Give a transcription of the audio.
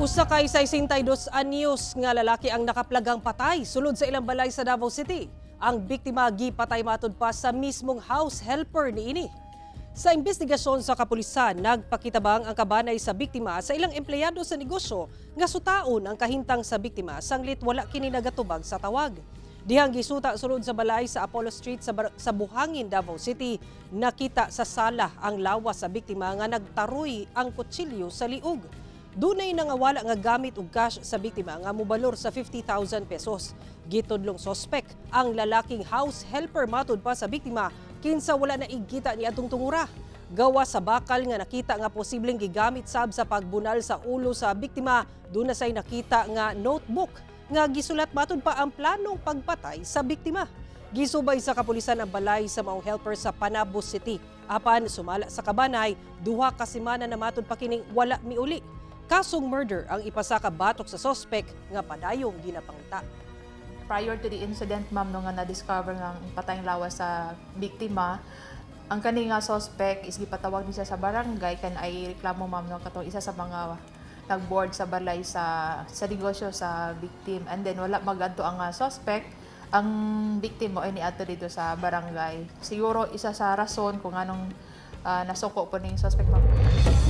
Usa kay 62 anyos nga lalaki ang nakaplagang patay sulod sa ilang balay sa Davao City. Ang biktima gipatay matud pa sa mismong house helper niini. Sa investigasyon sa kapulisan, nagpakitabang ang kabanay sa biktima sa ilang empleyado sa negosyo nga sutaon ang kahintang sa biktima sanglit wala kini nagatubag sa tawag. Dihang gisuta sulod sa balay sa Apollo Street sa Buhangin, Davao City, nakita sa sala ang lawas sa biktima nga nagtaroy ang kutsilyo sa liog. Dunay nangawala nga gamit ug cash sa biktima nga mobalor sa 50,000 pesos. Gitudlong suspek ang lalaking house helper matud pa sa biktima kinsa wala na igkita ni atong tungura. Gawa sa bakal nga nakita nga posibleng gigamit sab sa pagbunal sa ulo sa biktima, duna say nakita nga notebook nga gisulat matud pa ang planong pagpatay sa biktima. Gisubay sa kapulisan ang balay sa maong helper sa Davao City. Apan sumala sa kabanay, duha ka semana na matud pa kining wala miuli. Kasong murder ang ipasaka batok sa suspek nga padayong ginapangita. Prior to the incident, ma'am, no nga na-discover nga patayng lawas sa biktima, ang kani nga suspect is gipatawag niya sa barangay kan ay reklamo, ma'am, no katong isa sa mga nag-board sa balay sa negosyo sa victim, and then wala magadto ang suspect. Ang victim mo ay niadto dito sa barangay. Siguro isa sa rason kung anong nasuko po ning suspect, ma'am.